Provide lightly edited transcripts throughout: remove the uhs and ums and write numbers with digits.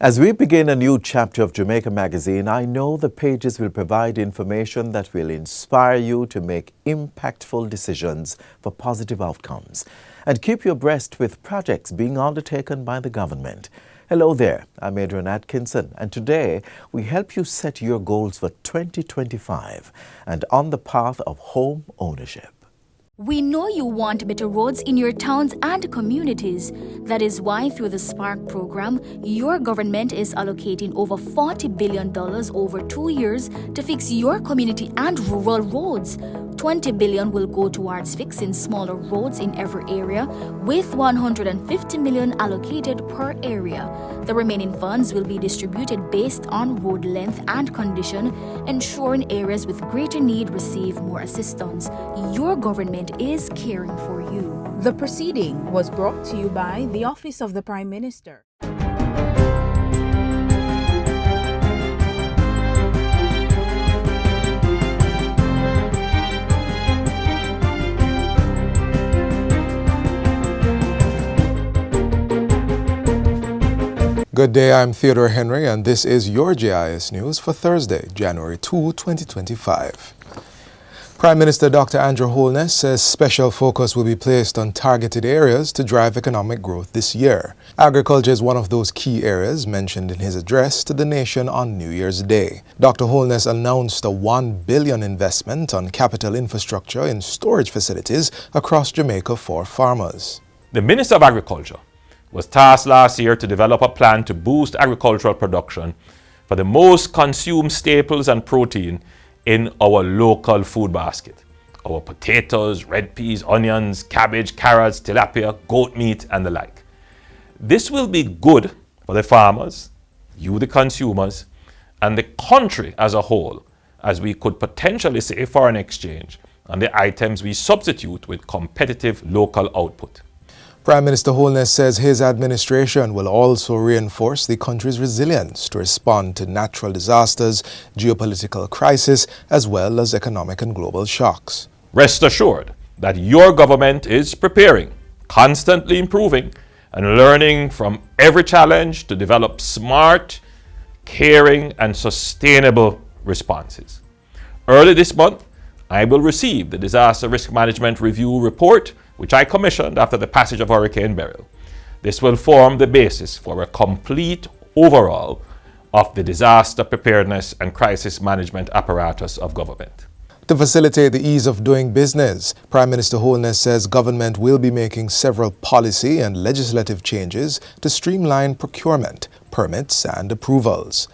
As we begin a new chapter of Jamaica Magazine, I know the pages will provide information that will inspire you to make impactful decisions for positive outcomes and keep you abreast with projects being undertaken by the government. Hello there, I'm Adrian Atkinson, and today we help you set your goals for 2025 and on the path of home ownership. We know you want better roads in your towns and communities. That is why through the SPARK program, your government is allocating over $40 billion over 2 years to fix your community and rural roads. $20 billion will go towards fixing smaller roads in every area, with $150 million allocated per area. The remaining funds will be distributed based on road length and condition, ensuring areas with greater need receive more assistance. Your government is caring for you. The proceeding was brought to you by the Office of the Prime Minister. Good day, I'm Theodore Henry, and this is your JIS News for Thursday, January 2, 2025. Prime Minister Dr. Andrew Holness says special focus will be placed on targeted areas to drive economic growth this year. Agriculture is one of those key areas mentioned in his address to the nation on New Year's Day. Dr. Holness announced a $1 billion investment on capital infrastructure in storage facilities across Jamaica for farmers. The Minister of Agriculture was tasked last year to develop a plan to boost agricultural production for the most consumed staples and protein in our local food basket. Our potatoes, red peas, onions, cabbage, carrots, tilapia, goat meat, and the like. This will be good for the farmers, you the consumers, and the country as a whole, as we could potentially save foreign exchange on the items we substitute with competitive local output. Prime Minister Holness says his administration will also reinforce the country's resilience to respond to natural disasters, geopolitical crisis, as well as economic and global shocks. Rest assured that your government is preparing, constantly improving, and learning from every challenge to develop smart, caring, and sustainable responses. Early this month, I will receive the Disaster Risk Management Review Report, which I commissioned after the passage of Hurricane Beryl. This will form the basis for a complete overhaul of the disaster preparedness and crisis management apparatus of government. To facilitate the ease of doing business, Prime Minister Holness says government will be making several policy and legislative changes to streamline procurement, permits, and approvals.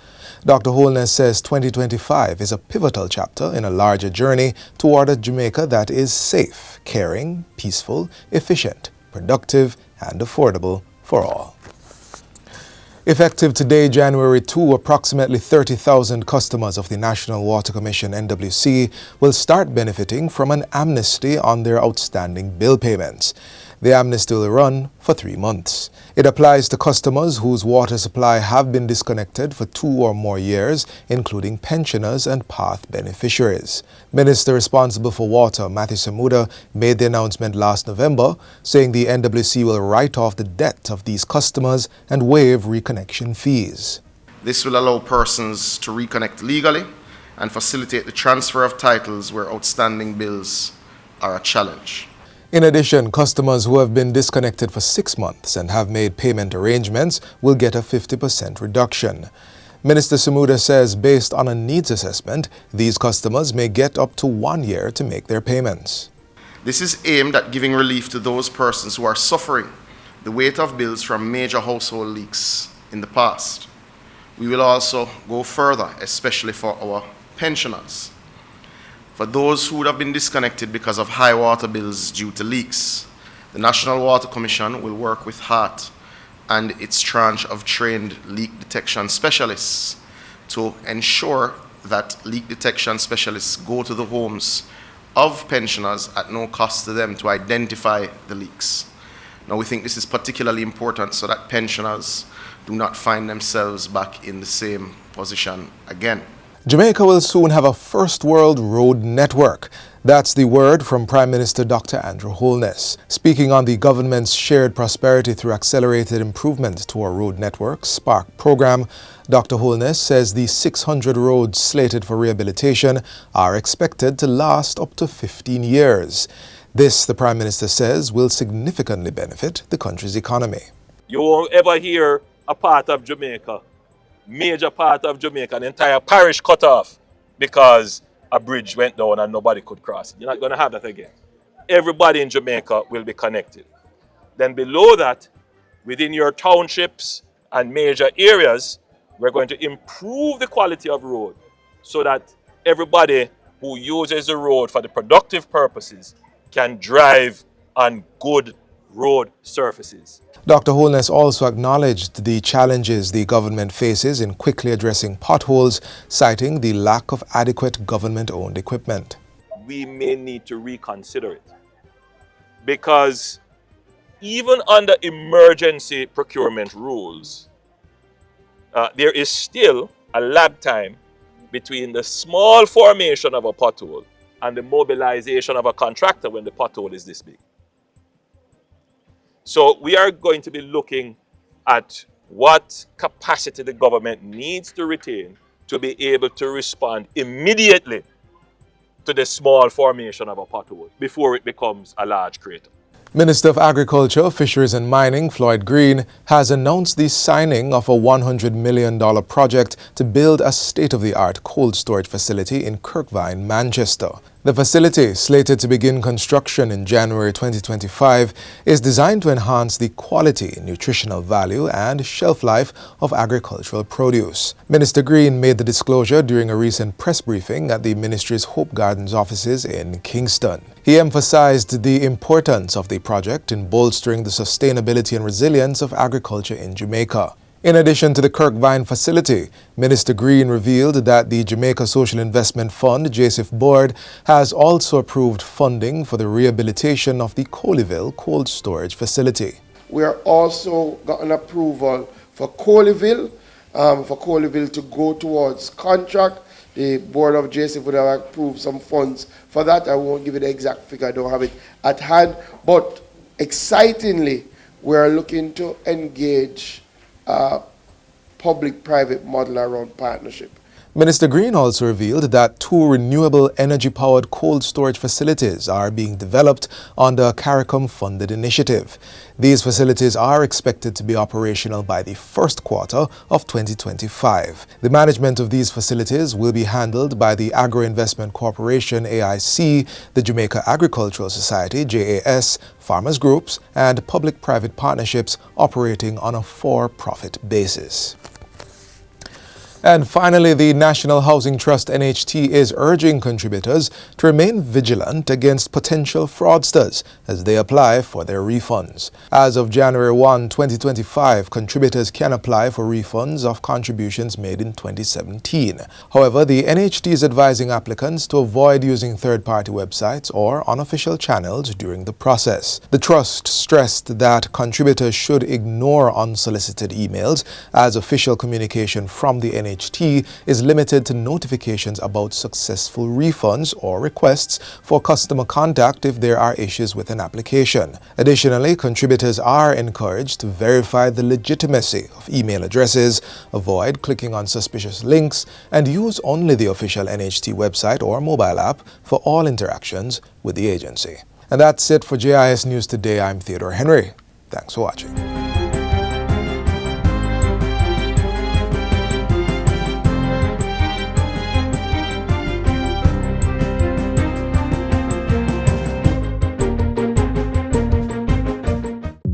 Dr. Holness says 2025 is a pivotal chapter in a larger journey toward a Jamaica that is safe, caring, peaceful, efficient, productive, and affordable for all. Effective today, January 2, approximately 30,000 customers of the National Water Commission (NWC) will start benefiting from an amnesty on their outstanding bill payments. The amnesty will run for 3 months. It applies to customers whose water supply have been disconnected for 2 or more years, including pensioners and path beneficiaries. Minister responsible for water, Matthew Samuda, made the announcement last November, saying the NWC will write off the debt of these customers and waive reconnection fees. This will allow persons to reconnect legally and facilitate the transfer of titles where outstanding bills are a challenge. In addition, customers who have been disconnected for 6 months and have made payment arrangements will get a 50% reduction. Minister Samuda says based on a needs assessment, these customers may get up to 1 year to make their payments. This is aimed at giving relief to those persons who are suffering the weight of bills from major household leaks in the past. We will also go further, especially for our pensioners. For those who would have been disconnected because of high water bills due to leaks, the National Water Commission will work with HART and its tranche of trained leak detection specialists to ensure that leak detection specialists go to the homes of pensioners at no cost to them to identify the leaks. Now, we think this is particularly important so that pensioners do not find themselves back in the same position again. Jamaica will soon have a first world road network. That's the word from Prime Minister Dr. Andrew Holness. Speaking on the government's Shared Prosperity through Accelerated Improvement to our Road Network (SPARK) program, Dr. Holness says the 600 roads slated for rehabilitation are expected to last up to 15 years. This, the Prime Minister says, will significantly benefit the country's economy. You won't ever hear a part of Jamaica, major part of Jamaica, an entire parish cut off because a bridge went down and nobody could cross it. You're not going to have that again. Everybody in Jamaica will be connected. Then below that, within your townships and major areas, we're going to improve the quality of road so that everybody who uses the road for the productive purposes can drive on good road surfaces. Dr. Holness also acknowledged the challenges the government faces in quickly addressing potholes, citing the lack of adequate government-owned equipment. We may need to reconsider it because even under emergency procurement rules, there is still a lag time between the small formation of a pothole and the mobilization of a contractor when the pothole is this big. So we are going to be looking at what capacity the government needs to retain to be able to respond immediately to the small formation of a pothole before it becomes a large crater. Minister of Agriculture, Fisheries and Mining, Floyd Green, has announced the signing of a $100 million project to build a state-of-the-art cold storage facility in Kirkvine, Manchester. The facility, slated to begin construction in January 2025, is designed to enhance the quality, nutritional value and shelf life of agricultural produce. Minister Green made the disclosure during a recent press briefing at the ministry's Hope Gardens offices in Kingston. He emphasized the importance of the project in bolstering the sustainability and resilience of agriculture in Jamaica. In addition to the Kirkvine facility, Minister Green revealed that the Jamaica Social Investment Fund (JSIF) board has also approved funding for the rehabilitation of the Colleyville cold storage facility. We are also got an approval for Colleyville to go towards contract. The board of JSIF would have approved some funds for that. I won't give you the exact figure, I don't have it at hand. But excitingly, we are looking to engage public-private model around partnership. Minister Green also revealed that 2 renewable energy-powered cold storage facilities are being developed under a CARICOM-funded initiative. These facilities are expected to be operational by the first quarter of 2025. The management of these facilities will be handled by the Agro Investment Corporation (AIC), the Jamaica Agricultural Society (JAS), farmers groups, and public-private partnerships operating on a for-profit basis. And finally, the National Housing Trust (NHT) is urging contributors to remain vigilant against potential fraudsters as they apply for their refunds. As of January 1, 2025, contributors can apply for refunds of contributions made in 2017. However, the NHT is advising applicants to avoid using third-party websites or unofficial channels during the process. The Trust stressed that contributors should ignore unsolicited emails as official communication from the NHT is limited to notifications about successful refunds or requests for customer contact if there are issues with an application. Additionally, contributors are encouraged to verify the legitimacy of email addresses, avoid clicking on suspicious links, and use only the official NHT website or mobile app for all interactions with the agency. And that's it for JIS News Today. I'm Theodore Henry. Thanks for watching.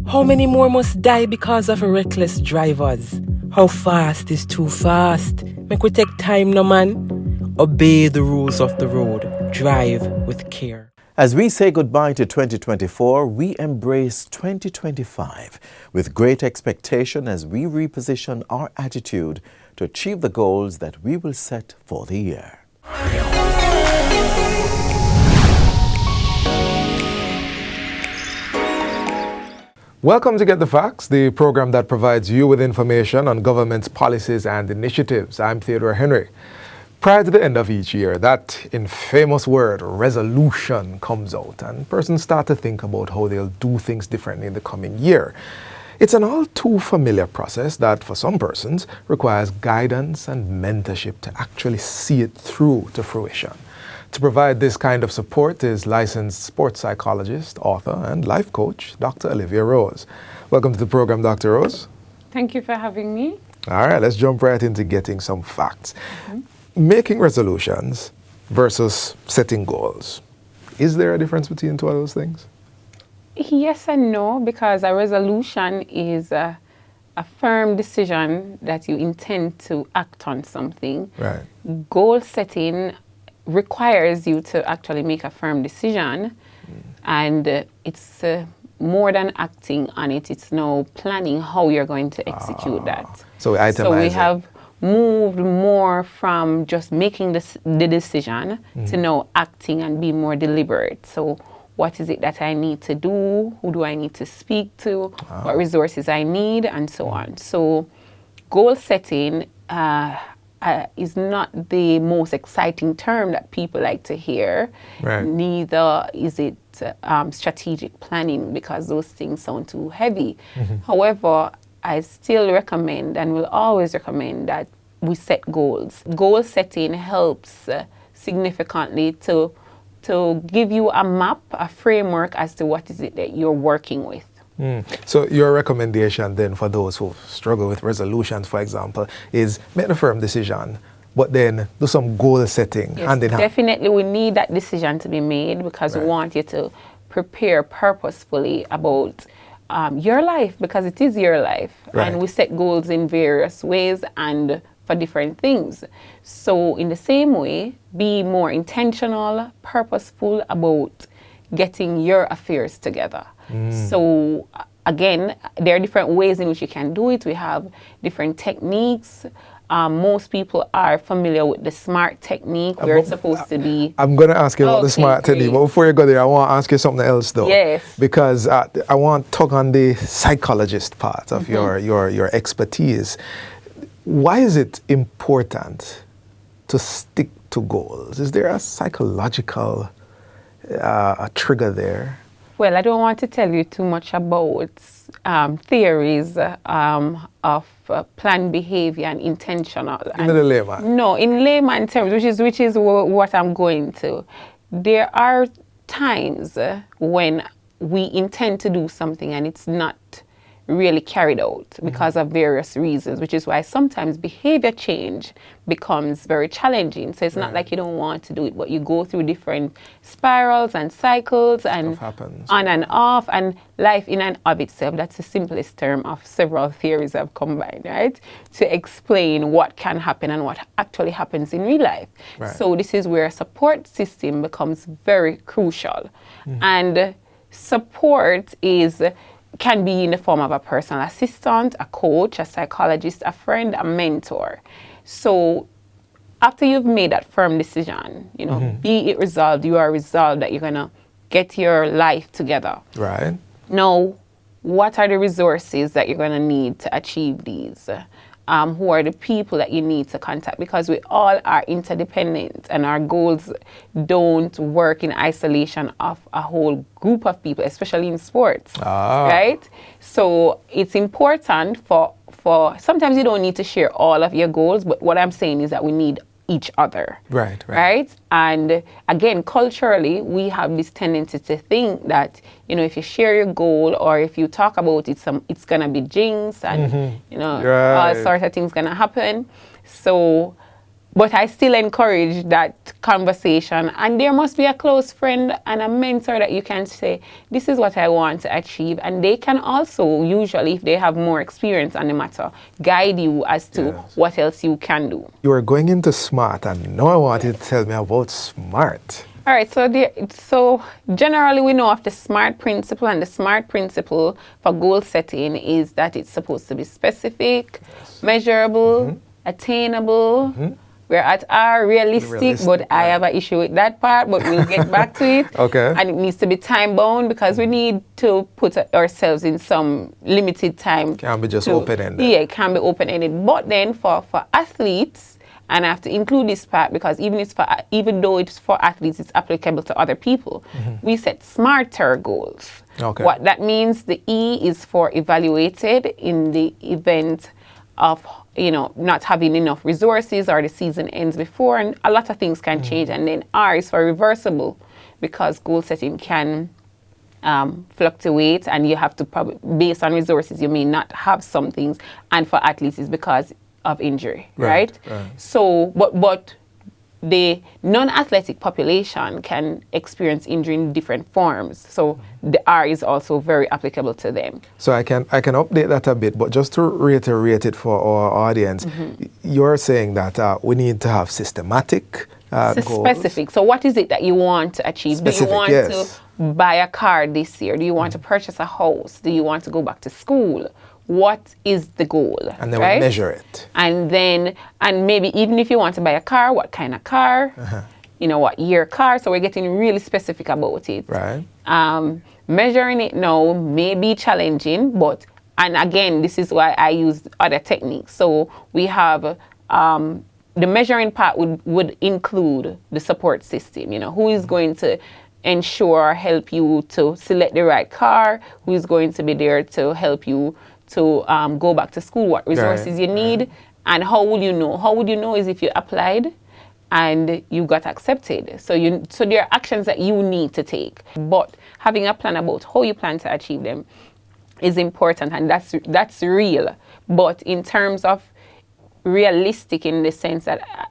How many more must die because of reckless drivers? How fast is too fast? Make we take time, no man. Obey the rules of the road. Drive with care. As we say goodbye to 2024, we embrace 2025 with great expectation as we reposition our attitude to achieve the goals that we will set for the year. Welcome to Get the Facts, the program that provides you with information on government's policies and initiatives. I'm Theodore Henry. Prior to the end of each year, that infamous word, resolution, comes out, and persons start to think about how they'll do things differently in the coming year. It's an all too familiar process that, for some persons, requires guidance and mentorship to actually see it through to fruition. To provide this kind of support is licensed sports psychologist, author, and life coach, Dr. Olivia Rose. Welcome to the program, Dr. Rose. Thank you for having me. All right, let's jump right into getting some facts. Making resolutions versus setting goals. Is there a difference between the two of those things? Yes and no, because a resolution is a firm decision that you intend to act on something. Right. Goal setting requires you to actually make a firm decision, and it's more than acting on it. It's now planning how you're going to execute that. So we itemize So we it. have moved more from just making the decision to now acting and be more deliberate. So what is it that I need to do? Who do I need to speak to? What resources I need, and so on. So goal setting is not the most exciting term that people like to hear. Right. Neither is it strategic planning, because those things sound too heavy. However, I still recommend and will always recommend that we set goals. Goal setting helps significantly to give you a map, a framework as to what is it that you're working with. So your recommendation then for those who struggle with resolutions, for example, is make a firm decision, but then do some goal setting hand in hand. Definitely we need that decision to be made, because we want you to prepare purposefully about your life, because it is your life. Right. And we set goals in various ways and for different things. So in the same way, be more intentional, purposeful about getting your affairs together. So again, there are different ways in which you can do it. We have different techniques. Most people are familiar with the SMART technique, where it's supposed to be... I'm going to ask you about the SMART technique, but before you go there, I want to ask you something else though. Yes. Because I want to talk on the psychologist part of your expertise. Why is it important to stick to goals? Is there a psychological trigger there? Well, I don't want to tell you too much about theories of planned behavior and intentional. In the layman? No, in layman terms, which is what I'm going to. There are times when we intend to do something and it's not really carried out because of various reasons, which is why sometimes behavior change becomes very challenging. So it's not like you don't want to do it, but you go through different spirals and cycles and on and off, and life in and of itself, that's the simplest term of several theories I've combined, right? To explain what can happen and what actually happens in real life. So this is where a support system becomes very crucial. And support can be in the form of a personal assistant, a coach, a psychologist, a friend, a mentor. So after you've made that firm decision, be it resolved, you are resolved that you're going to get your life together. Right. Now, what are the resources that you're going to need to achieve these? Who are the people that you need to contact? Because we all are interdependent, and our goals don't work in isolation of a whole group of people, especially in sports, right? So it's important for sometimes you don't need to share all of your goals, but what I'm saying is that we need each other. Right? And again, culturally, we have this tendency to think that, if you share your goal or if you talk about it, it's going to be jinx and, all sorts of things going to happen. So, but I still encourage that conversation, and there must be a close friend and a mentor that you can say, this is what I want to achieve. And they can also, usually, if they have more experience on the matter, guide you as to what else you can do. You were going into SMART, and now I want you to tell me about SMART. All right, so generally we know of the SMART principle, and the SMART principle for goal setting is that it's supposed to be specific, measurable, attainable, We're at R, realistic, but I have an issue with that part, but we'll get back to it. Okay. And it needs to be time bound because we need to put ourselves in some limited time. Can't be just open-ended. Yeah, it can be open-ended. But then for athletes And I have to include this part because even though it's for athletes, it's applicable to other people. We set smarter goals. Okay. What that means, the E is for evaluated in the event of not having enough resources or the season ends before, and a lot of things can change. And then R is for reversible, because goal setting can fluctuate, and you have to probably, based on resources, you may not have some things, and for athletes it's because of injury, right? So, but the non-athletic population can experience injury in different forms. So the R is also very applicable to them. So I can update that a bit, but just to reiterate it for our audience, you're saying that we need to have systematic goals. Specific. So what is it that you want to achieve? Specific, do you want to buy a car this year? Do you want to purchase a house? Do you want to go back to school? What is the goal? And then we measure it. And maybe even if you want to buy a car, what kind of car? What year car? So we're getting really specific about it. Right. Measuring it now may be challenging, and again, this is why I use other techniques. So we have the measuring part would include the support system. Who is going to ensure, help you to select the right car? Who is going to be there to help you to go back to school? What resources you need? And how would you know? How would you know is if you applied and you got accepted. So there are actions that you need to take. But having a plan about how you plan to achieve them is important, and that's real. But in terms of realistic, in the sense that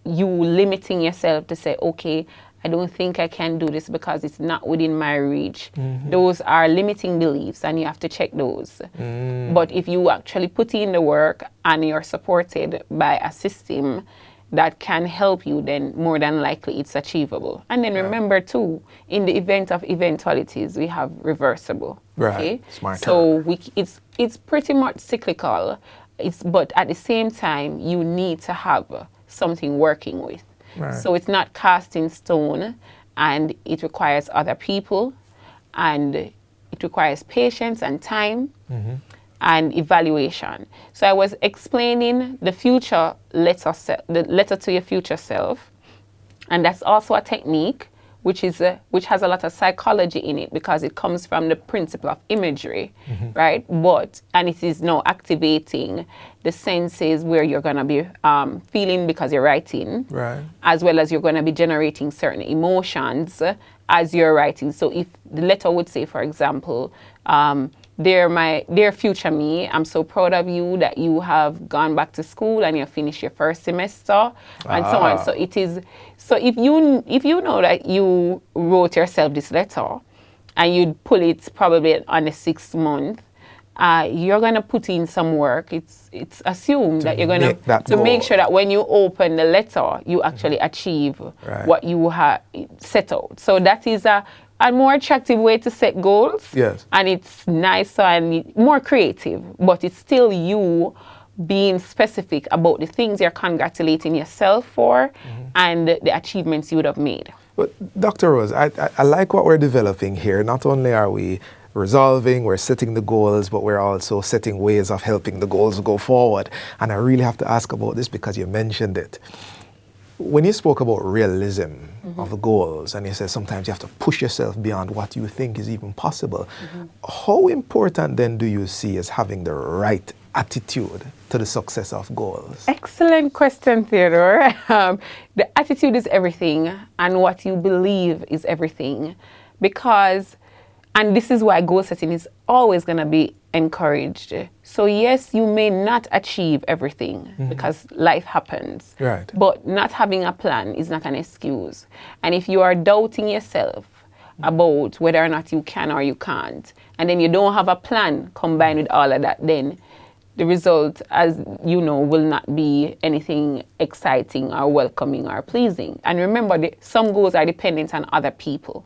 you limiting yourself to say, okay, I don't think I can do this because it's not within my reach. Those are limiting beliefs, and you have to check those. But if you actually put in the work and you're supported by a system that can help you, then more than likely it's achievable. And then remember too, in the event of eventualities, we have reversible. Right. Okay? Smarter. So it's pretty much cyclical. But at the same time, you need to have something working with. Right. So it's not cast in stone, and it requires other people, and it requires patience and time and evaluation. So I was explaining the future letter, the letter to your future self, and that's also a technique which has a lot of psychology in it, because it comes from the principle of imagery, right? And it is now activating the senses where you're going to be feeling because you're writing, right, as well as you're going to be generating certain emotions as you're writing. So if the letter would say, for example, dear future me, I'm so proud of you that you have gone back to school and you finished your first semester, and so on. So it is. So if you know that you wrote yourself this letter, and you'd pull it probably on the 6th month, you're gonna put in some work. It's assumed that you're gonna make sure that when you open the letter, you actually achieve what you have set out. So that is a more attractive way to set goals. Yes. And it's nicer and more creative, but it's still you being specific about the things you're congratulating yourself for and the achievements you would have made. But Dr. Rose, I like what we're developing here. Not only are we resolving, we're setting the goals, but we're also setting ways of helping the goals go forward. And I really have to ask about this because you mentioned it. When you spoke about realism of the goals, and you said sometimes you have to push yourself beyond what you think is even possible, how important then do you see as having the right attitude to the success of goals? Excellent question, Theodore. The attitude is everything, and what you believe is everything. And this is why goal setting is always going to be encouraged. So yes, you may not achieve everything because life happens. Right. But not having a plan is not an excuse. And if you are doubting yourself about whether or not you can or you can't, and then you don't have a plan combined with all of that, then the result, as you know, will not be anything exciting or welcoming or pleasing. And remember, some goals are dependent on other people.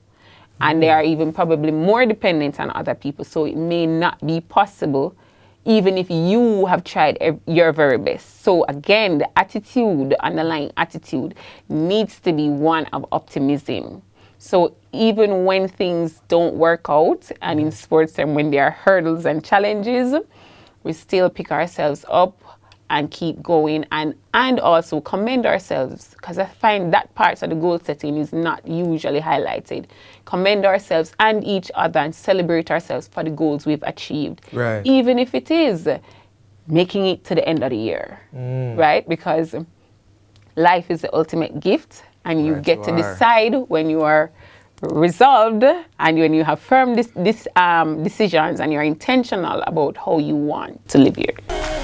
And they are even probably more dependent on other people. So it may not be possible, even if you have tried your very best. So again, the attitude, the underlying attitude, needs to be one of optimism. So even when things don't work out, and in sports and when there are hurdles and challenges, we still pick ourselves up and keep going, and also commend ourselves, because I find that part of the goal setting is not usually highlighted. Commend ourselves and each other and celebrate ourselves for the goals we've achieved. Right. Even if it is making it to the end of the year, right? Because life is the ultimate gift, and you get to decide when you are resolved and when you have firm decisions and you're intentional about how you want to live your life.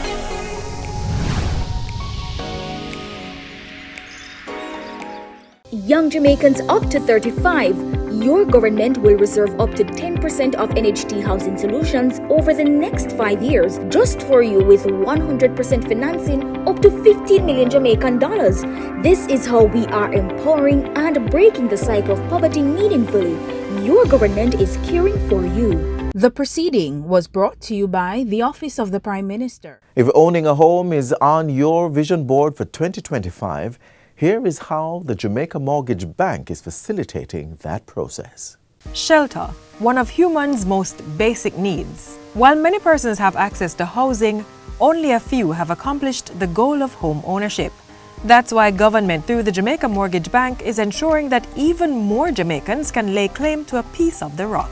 Young Jamaicans up to 35, your government will reserve up to 10% of NHT housing solutions over the next 5 years just for you, with 100% financing up to 15 million Jamaican dollars. This is how we are empowering and breaking the cycle of poverty meaningfully. Your government is caring for you. The proceeding was brought to you by the Office of the Prime Minister. If owning a home is on your vision board for 2025, here is how the Jamaica Mortgage Bank is facilitating that process. Shelter, one of humans' most basic needs. While many persons have access to housing, only a few have accomplished the goal of home ownership. That's why government through the Jamaica Mortgage Bank is ensuring that even more Jamaicans can lay claim to a piece of the rock.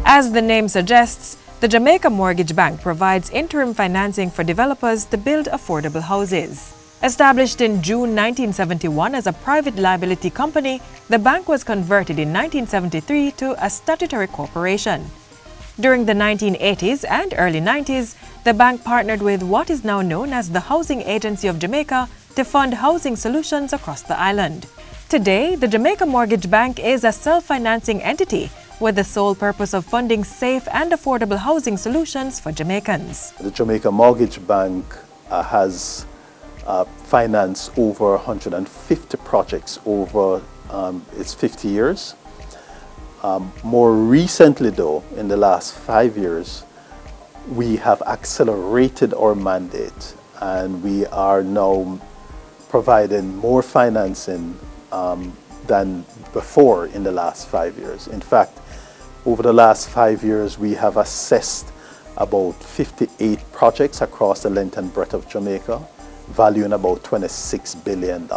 As the name suggests, the Jamaica Mortgage Bank provides interim financing for developers to build affordable houses. Established in June 1971 as a private liability company, the bank was converted in 1973 to a statutory corporation. During the 1980s and early 90s, the bank partnered with what is now known as the Housing Agency of Jamaica to fund housing solutions across the island. Today, the Jamaica Mortgage Bank is a self-financing entity with the sole purpose of funding safe and affordable housing solutions for Jamaicans. The Jamaica Mortgage Bank has financed over 150 projects over its 50 years. More recently though, in the last 5 years, we have accelerated our mandate and we are now providing more financing than before in the last 5 years. In fact, over the last 5 years, we have assessed about 58 projects across the length and breadth of Jamaica, valuing about $26 billion.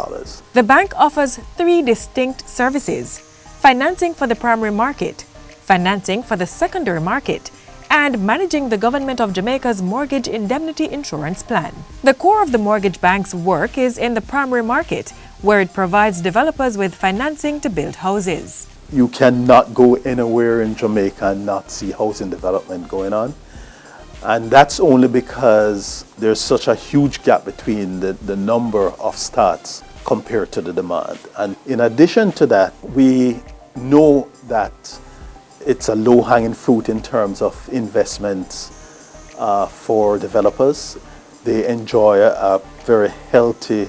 The bank offers 3 distinct services: financing for the primary market, financing for the secondary market, and managing the Government of Jamaica's Mortgage Indemnity Insurance Plan. The core of the mortgage bank's work is in the primary market, where it provides developers with financing to build houses. You cannot go anywhere in Jamaica and not see housing development going on. And that's only because there's such a huge gap between the number of starts compared to the demand. And in addition to that, we know that it's a low-hanging fruit in terms of investments for developers. They enjoy a very healthy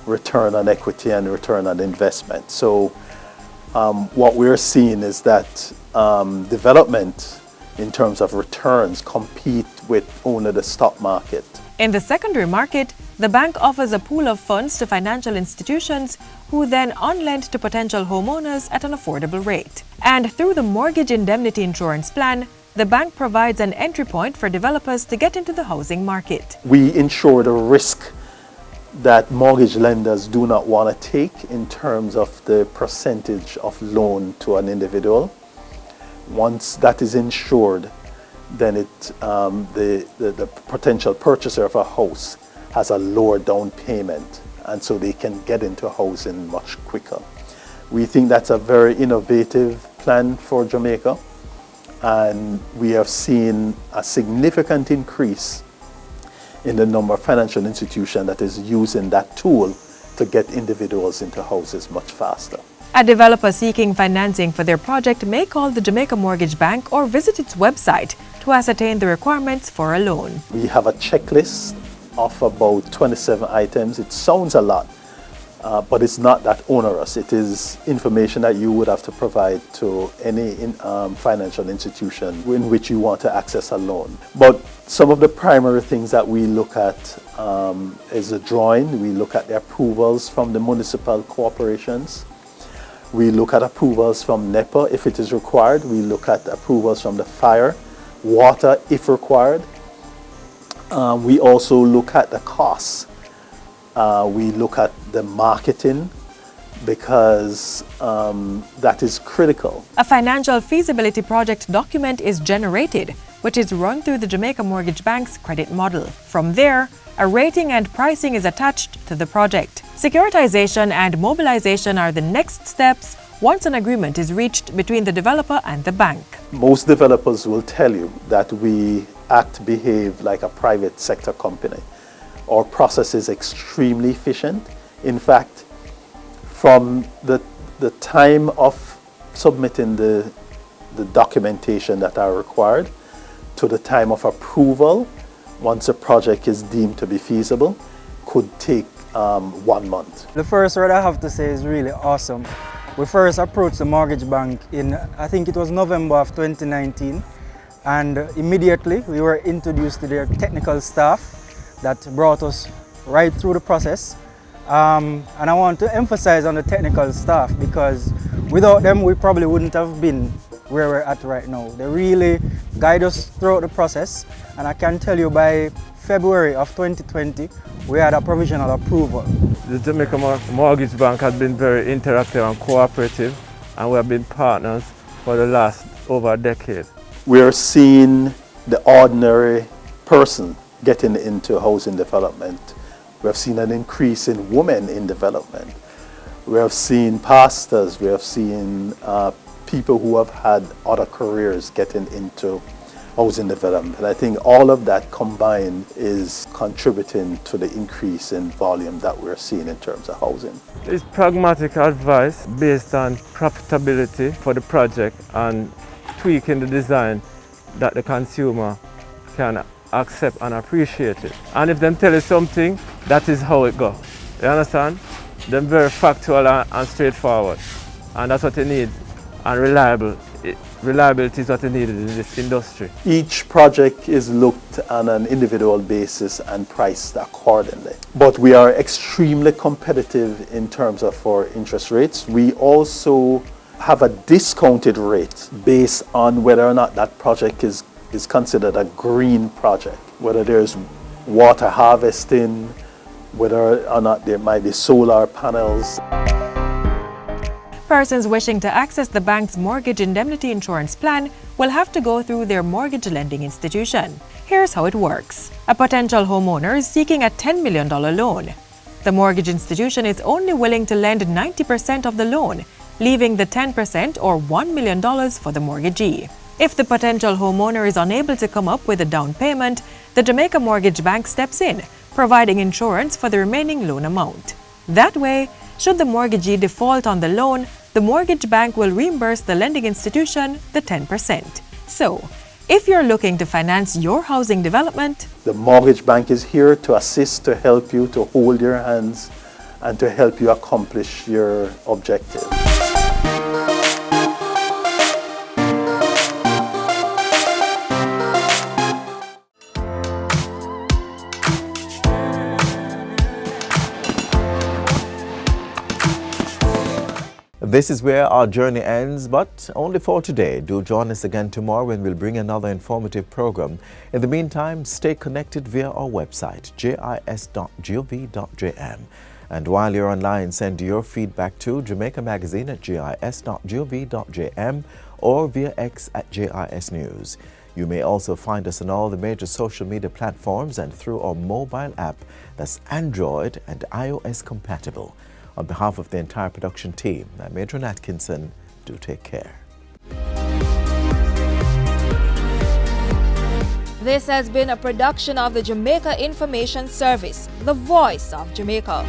return on equity and return on investment. So what we're seeing is that development in terms of returns compete with only the stock market. In the secondary market, the bank offers a pool of funds to financial institutions who then on-lend to potential homeowners at an affordable rate. And through the Mortgage Indemnity Insurance Plan, the bank provides an entry point for developers to get into the housing market. We insure the risk that mortgage lenders do not want to take in terms of the percentage of loan to an individual. Once that is insured, then the potential purchaser of a house has a lower down payment, and so they can get into housing much quicker. We think that's a very innovative plan for Jamaica, and we have seen a significant increase in the number of financial institutions that is using that tool to get individuals into houses much faster. A developer seeking financing for their project may call the Jamaica Mortgage Bank or visit its website to ascertain the requirements for a loan. We have a checklist of about 27 items. It sounds a lot, but it's not that onerous. It is information that you would have to provide to any financial institution in which you want to access a loan. But some of the primary things that we look at is the drawing. We look at the approvals from the municipal corporations. We look at approvals from NEPA if it is required. We look at approvals from the fire, water if required. We also look at the costs. We look at the marketing because that is critical. A financial feasibility project document is generated, which is run through the Jamaica Mortgage Bank's credit model. From there, a rating and pricing is attached to the project. Securitization and mobilization are the next steps once an agreement is reached between the developer and the bank. Most developers will tell you that we behave like a private sector company. Our process is extremely efficient. In fact, from the time of submitting the documentation that are required to the time of approval, once a project is deemed to be feasible, could take 1 month. The first word I have to say is really awesome. We first approached the mortgage bank in, I think it was November of 2019, and immediately we were introduced to their technical staff that brought us right through the process. And I want to emphasize on the technical staff because without them we probably wouldn't have been where we're at right now. They really guide us throughout the process, and I can tell you by February of 2020 we had a provisional approval. The Jamaica Mortgage Bank has been very interactive and cooperative, and we have been partners for the last over a decade. We are seeing the ordinary person getting into housing development. We have seen an increase in women in development. We have seen pastors, we have seen people who have had other careers getting into housing development. And I think all of that combined is contributing to the increase in volume that we're seeing in terms of housing. It's pragmatic advice based on profitability for the project and tweaking the design that the consumer can accept and appreciate it. And if them tell you something, that is how it goes. You understand? They're very factual and straightforward. And that's what you need. And reliable. Reliability is what you need in this industry. Each project is looked on an individual basis and priced accordingly. But we are extremely competitive in terms of our interest rates. We also have a discounted rate based on whether or not that project is considered a green project, whether there's water harvesting, whether or not there might be solar panels. Persons wishing to access the bank's mortgage indemnity insurance plan will have to go through their mortgage lending institution. Here's how it works. A potential homeowner is seeking a $10 million loan. The mortgage institution is only willing to lend 90% of the loan, leaving the 10% or $1 million for the mortgagee. If the potential homeowner is unable to come up with a down payment, the Jamaica Mortgage Bank steps in, providing insurance for the remaining loan amount. That way, should the mortgagee default on the loan, the mortgage bank will reimburse the lending institution the 10%. So, if you're looking to finance your housing development, the mortgage bank is here to assist, to help you, to hold your hands, and to help you accomplish your objective. This is where our journey ends, but only for today. Do join us again tomorrow when we'll bring another informative program. In the meantime, stay connected via our website, jis.gov.jm. And while you're online, send your feedback to Jamaica Magazine at jis.gov.jm or via X at JIS News. You may also find us on all the major social media platforms and through our mobile app that's Android and iOS compatible. On behalf of the entire production team, I'm Adrian Atkinson. Do take care. This has been a production of the Jamaica Information Service, the voice of Jamaica.